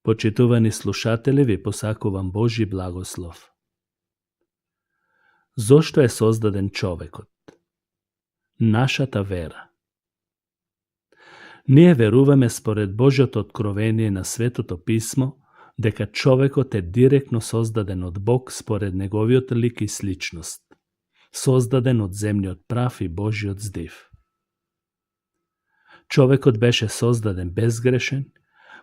Почитувани слушатели, ви посакувам Божи благослов. Зошто е создаден човекот? Нашата вера. Ние веруваме според Божјото откровение на Светото Писмо дека човекот е директно создаден од Бог според неговиот лик и сличност, создаден од земниот прав и Божјиот здив. Човекот беше создаден безгрешен,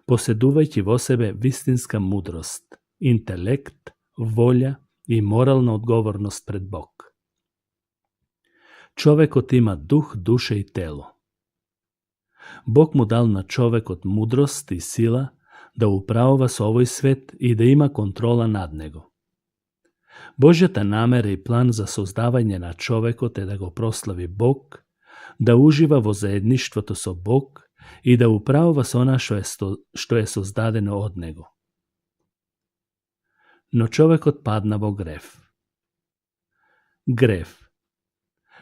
поседувајќи во себе вистинска мудрост, интелект, волја и морална одговорност пред Бог. Човекот има дух, душа и тело. Бог му дал на човекот мудрост и сила да управува со овој свет и да има контрола над него. Божјата намера и план за создавање на човекот е да го прослави Бог, да ужива во заедништвото со Бог и да управува со она што е создадено од него. Но човекот падна во грев. Грев.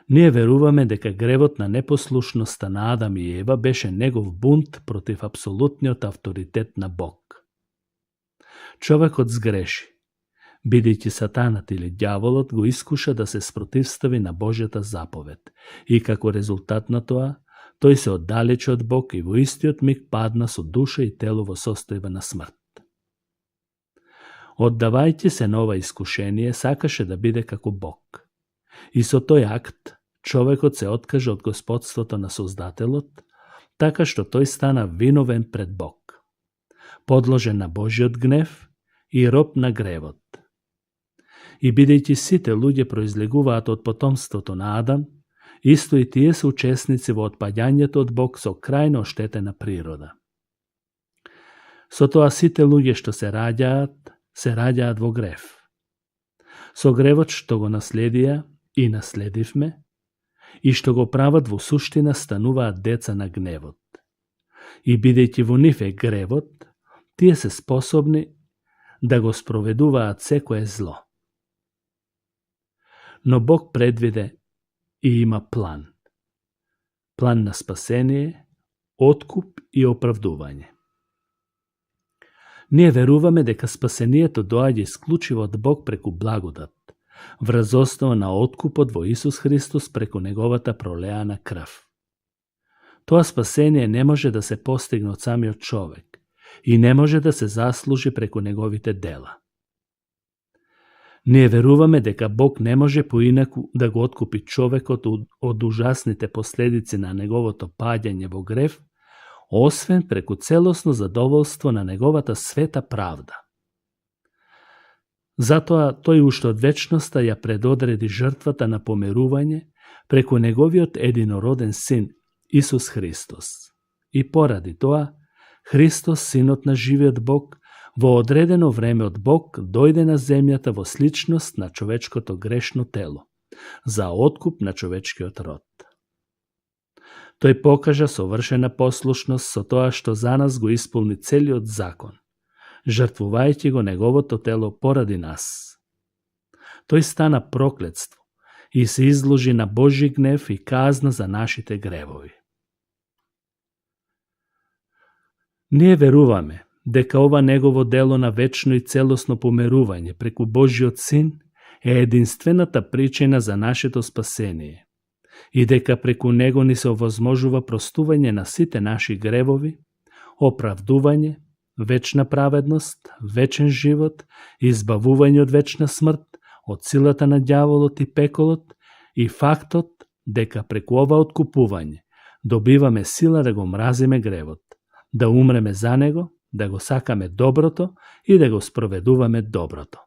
Ние веруваме дека гревот на непослушноста на Адам и Ева беше негов бунт против апсолутниот авторитет на Бог. Човекот сгреши, бидејќи сатанат или ѓаволот го искуша да се спротивстави на Божјата заповед и како резултат на тоа, тој се оддалечи од Бог и во истиот миг падна со душа и тело во состојба на смрт. Оддавајќи се на ова искушение, сакаше да биде како Бог. И со тој акт, човекот се откажа од господството на Создателот, така што тој стана виновен пред Бог, подложен на Божјиот гнев и роб на гревот. И бидејќи сите луѓе произлегуваат од потомството на Адам, исто и тие се учесници во отпаѓањето од Бог со крајно оштетена природа. Со тоа сите луѓе што се раѓаат во грев. Со гревот што го наследија и наследивме, и што го прават во суштина стануваат деца на гневот. И бидејќи во нив е гревот, тие се способни да го спроведуваат секое зло. Но Бог предвиде и има план. План на спасение, откуп и оправдување. Ние веруваме дека спасението доаѓа исклучиво од Бог преку благодат, врз основа на откупот во Исус Христос преку неговата пролеана крв. Тоа спасение не може да се постигне од самиот човек и не може да се заслужи преку неговите дела. Ние веруваме дека Бог не може поинаку да го откупи човекот од ужасните последици на неговото паѓање во грев, освен преку целосно задоволство на неговата света правда. Затоа тој уште од вечноста ја предодреди жртвата на помирување преку неговиот единороден син Исус Христос. И поради тоа, Христос, синот на живиот Бог, во одредено време од Бог дојде на земјата во сличност на човечкото грешно тело, за откуп на човечкиот род. Тој покажа совршена послушност со тоа што за нас го исполни целиот закон, жртвувајќи го неговото тело поради нас. Тој стана проклетство и се изложи на Божји гнев и казна за нашите гревови. Ние веруваме дека ова негово дело на вечно и целосно помирување преку Божјиот Син е единствената причина за нашето спасение и дека преку него ни се овозможува простување на сите наши гревови, оправдување, вечна праведност, вечен живот, избавување од вечна смрт, од силата на ѓаволот и пеколот и фактот дека преку ова откупување добиваме сила да го мразиме гревот, да умреме за него, да го сакаме доброто и да го спроведуваме доброто.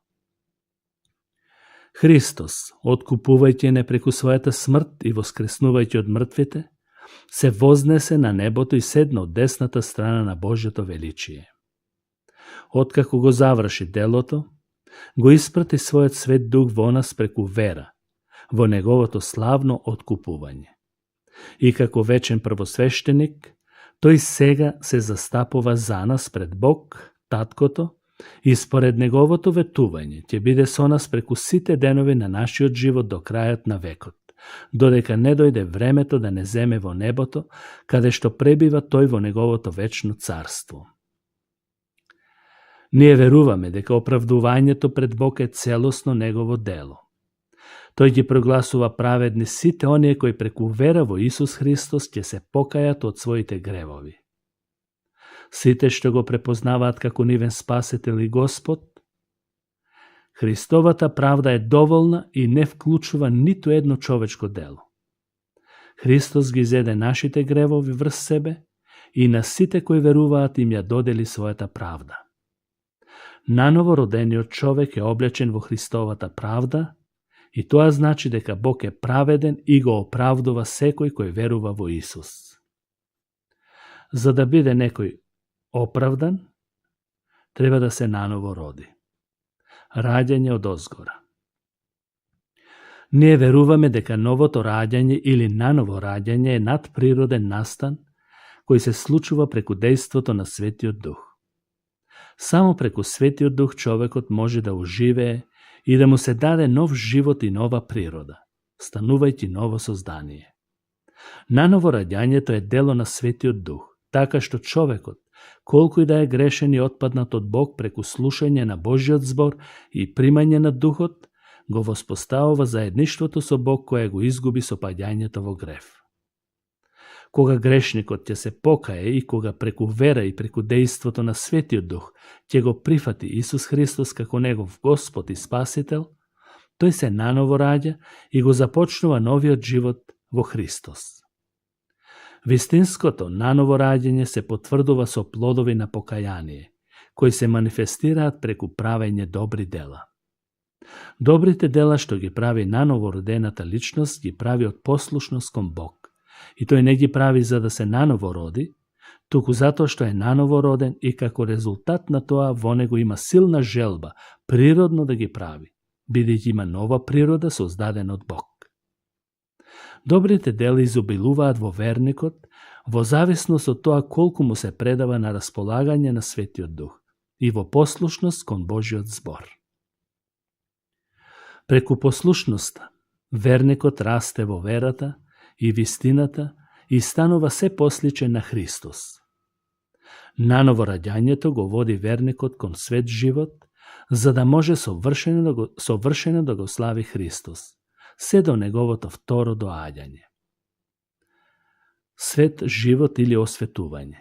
Христос, откупувајќи не преку својата смрт и воскреснувајќи од мртвите, се вознесе на небото и седна од десната страна на Божјото величие. Откако го заврши делото, го испрати својот свет дух во нас преку вера, во неговото славно откупување. И како вечен првосвештеник, тој сега се застапува за нас пред Бог, Таткото, и според неговото ветување ќе биде со нас преку сите денови на нашиот живот до крајот на векот, додека не дојде времето да не земе во небото, каде што пребива тој во неговото вечно царство. Ние веруваме дека оправдувањето пред Бог е целосно негово дело. Тој ги прогласува праведни сите оние кои преку вера во Исус Христос ќе се покајат од своите гревови. Сите што го препознаваат како нивен Спасител и Господ, Христовата правда е доволна и не вклучува ниту едно човечко дело. Христос ги зеде нашите гревови врз себе и на сите кои веруваат им ја додели својата правда. Наново родениот човек е облечен во Христовата правда и тоа значи дека Бог е праведен и го оправдува секој кој верува во Исус. За да биде некој оправдан, треба да се наново роди. Раѓање од озгора. Ние веруваме дека новото раѓање или наново раѓање е надприроден настан кој се случува преку дејството на Светиот Дух. Само преку Светиот Дух човекот може да оживее и да му се даде нов живот и нова природа, станувајќи ново создание. Наново раѓањето е дело на Светиот Дух, така што човекот, колку и да е грешен и отпаднат од Бог преку слушање на Божиот збор и примање на Духот, го воспоставува заедништвото со Бог кое го изгуби со паѓањето во грев. Кога грешникот ќе се покае и кога преку вера и преку дејството на Светиот Дух ќе го прифати Исус Христос како негов Господ и Спасител, тој се наново раѓа и го започнува новиот живот во Христос. Вистинското наново раѓање се потврдува со плодови на покаяние, кои се манифестираат преку правење добри дела. Добрите дела што ги прави наново родената личност ги прави од послушност кон Бог. И тој не ги прави за да се наново роди, туку затоа што е наново роден и како резултат на тоа во него има силна желба, природно да ги прави, бидејќи има нова природа создадена од Бог. Добрите дела изобилуваат во верникот во зависност од тоа колку му се предава на располагање на Светиот Дух и во послушност кон Божиот збор. Преку послушноста, верникот расте во верата и вистината и станува се посличен на Христос. Наново раѓањето го води верникот кон свет живот, за да може совршено да го слави Христос, се до неговото второ доаѓање. Свет живот или осветување.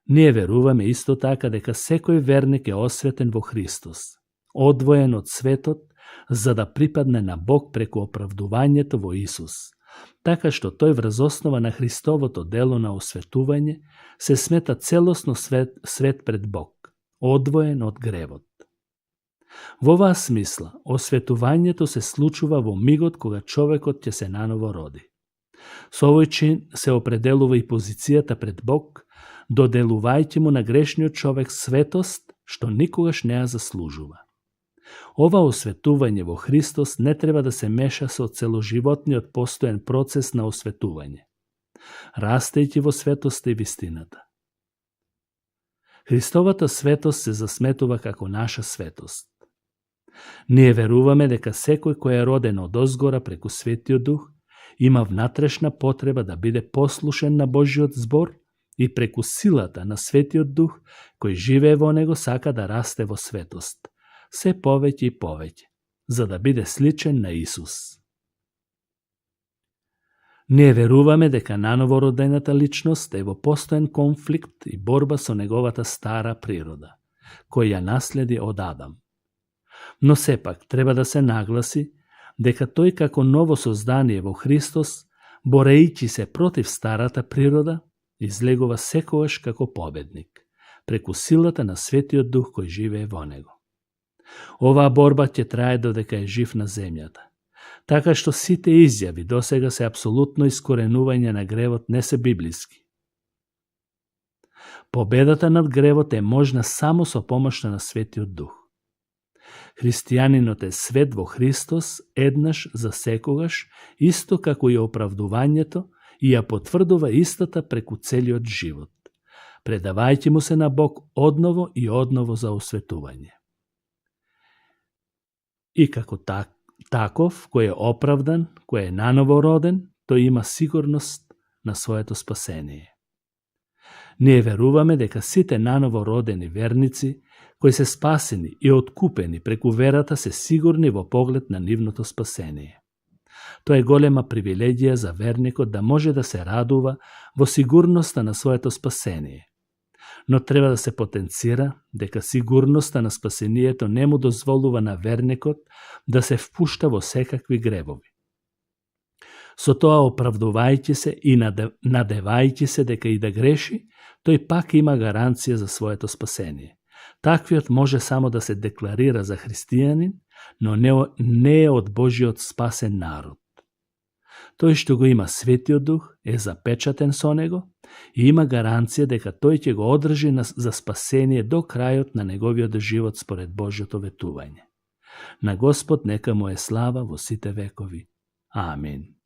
Ние веруваме исто така дека секој верник е осветен во Христос, одвоен од светот, за да припадне на Бог преку оправдувањето во Исус, така што тој врз основа на Христовото дело на осветување се смета целосно свет пред Бог, одвоен од гревот. Во оваа смисла, осветувањето се случува во мигот кога човекот ќе се наново роди. Со овој чин се определува и позицијата пред Бог, доделувајќи му на грешниот човек светост, што никогаш не ја заслужува. Ова осветување во Христос не треба да се меша со целоживотниот постоен процес на осветување, растејќи во светоста и вистината. Христовата светост се засметува како наша светост. Ние веруваме дека секој кој е роден од озгора преку Светиот Дух има внатрешна потреба да биде послушен на Божиот збор и преку силата на Светиот Дух кој живее во него сака да расте во светост, се повеќе и повеќе, за да биде сличен на Исус. Ние веруваме дека наново родената личност е во постоен конфликт и борба со неговата стара природа, која ја наследи од Адам. Но сепак треба да се нагласи дека тој како ново создание во Христос, борејќи се против старата природа, излегува секогаш како победник, преку силата на Светиот Дух кој живее во него. Оваа борба ќе трае додека е жив на земјата, така што сите изјави досега се апсолутно искоренување на гревот не се библиски. Победата над гревот е можна само со помошта на Светиот Дух. Христијанинот е свет во Христос еднаш за секогаш, исто како и оправдувањето, и ја потврдува истата преку целиот живот, предавајќи му се на Бог одново и одново за осветување. И како таков, кој е оправдан, кој е наново роден, тој има сигурност на своето спасение. Ние веруваме дека сите наново родени верници, кои се спасени и откупени преку верата, се сигурни во поглед на нивното спасение. Тоа е голема привилегија за верникот да може да се радува во сигурноста на своето спасение. Но треба да се потенцира дека сигурноста на спасението не му дозволува на верникот да се впушта во секакви гревови. Со тоа оправдувајќи се и надевајќи се дека и да греши, тој пак има гаранција за своето спасение. Таквиот може само да се декларира за христијанин, но не е од Божиот спасен народ. Тој што го има Светиот Дух е запечатен со него и има гаранција дека тој ќе го одржи за спасение до крајот на неговиот живот според Божјото ветување. На Господ нека му е слава во сите векови. Амин.